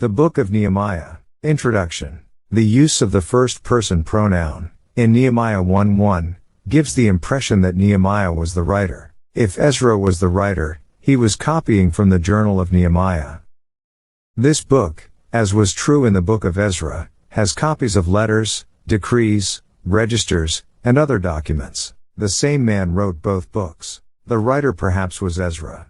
The Book of Nehemiah. Introduction. The use of the first-person pronoun, in Nehemiah 1:1, gives the impression that Nehemiah was the writer. If Ezra was the writer, he was copying from the Journal of Nehemiah. This book, as was true in the Book of Ezra, has copies of letters, decrees, registers, and other documents. The same man wrote both books. The writer perhaps was Ezra.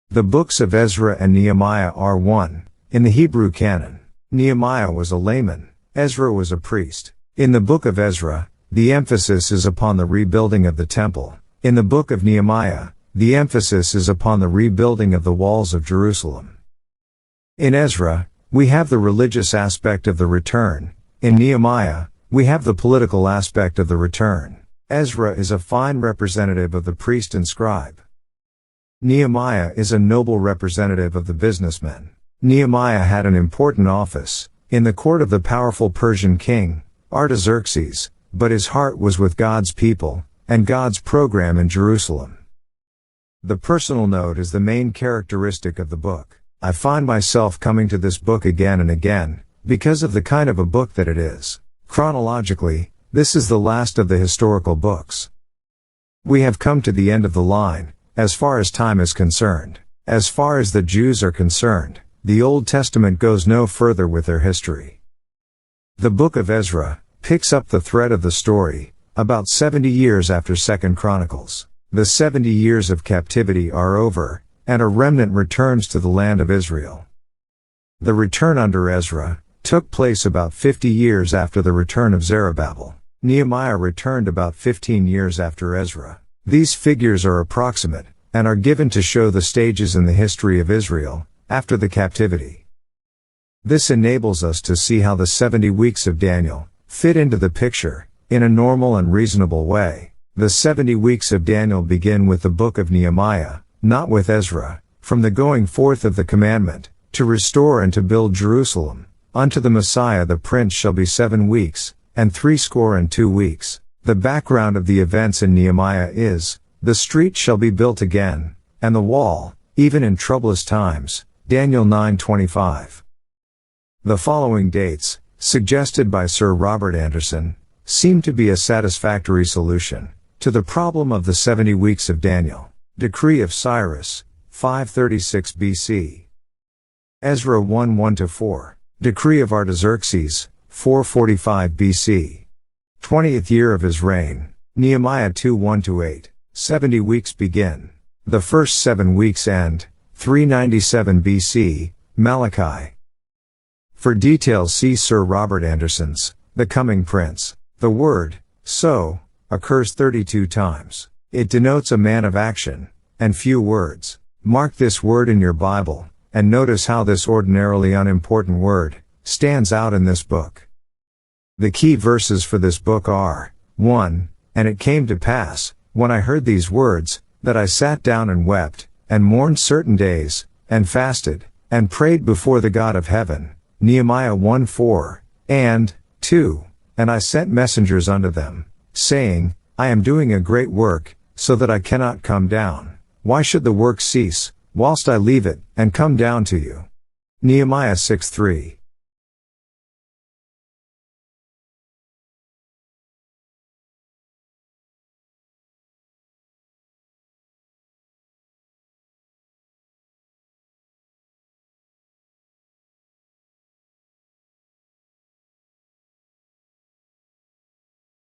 The books of Ezra and Nehemiah are one in the Hebrew canon. Nehemiah was a layman, Ezra was a priest. In the Book of Ezra, the emphasis is upon the rebuilding of the temple. In the Book of Nehemiah, the emphasis is upon the rebuilding of the walls of Jerusalem. In Ezra, we have the religious aspect of the return. In Nehemiah, we have the political aspect of the return. Ezra is a fine representative of the priest and scribe. Nehemiah is a noble representative of the businessman. Nehemiah had an important office in the court of the powerful Persian king, Artaxerxes, but his heart was with God's people and God's program in Jerusalem. The personal note is the main characteristic of the book. I find myself coming to this book again and again, because of the kind of a book that it is. Chronologically, this is the last of the historical books. We have come to the end of the line, as far as time is concerned. As far as the Jews are concerned, the Old Testament goes no further with their history. The Book of Ezra picks up the thread of the story, about 70 years after 2 Chronicles. The 70 years of captivity are over, and a remnant returns to the land of Israel. The return under Ezra took place about 50 years after the return of Zerubbabel. Nehemiah returned about 15 years after Ezra. These figures are approximate, and are given to show the stages in the history of Israel after the captivity. This enables us to see how the 70 weeks of Daniel fit into the picture, in a normal and reasonable way. The 70 weeks of Daniel begin with the Book of Nehemiah, not with Ezra, from the going forth of the commandment, to restore and to build Jerusalem. Unto the Messiah the Prince shall be 7 weeks, and 62 weeks. The background of the events in Nehemiah is, the street shall be built again, and the wall, even in troublous times. Daniel 9:25. The following dates, suggested by Sir Robert Anderson, seem to be a satisfactory solution to the problem of the 70 weeks of Daniel. Decree of Cyrus, 536 BC. Ezra 1:1-4. Decree of Artaxerxes, 445 BC. 20th year of his reign. Nehemiah 2:1-8. 70 weeks begin. The first 7 weeks end, 397 BC, Malachi. For details see Sir Robert Anderson's The Coming Prince. The word, so, occurs 32 times. It denotes a man of action, and few words. Mark this word in your Bible, and notice how this ordinarily unimportant word stands out in this book. The key verses for this book are, 1, And it came to pass, when I heard these words, that I sat down and wept, and mourned certain days, and fasted, and prayed before the God of heaven. Nehemiah 1:4, and, 2, And I sent messengers unto them, saying, I am doing a great work, so that I cannot come down. Why should the work cease, whilst I leave it, and come down to you? Nehemiah 6:3.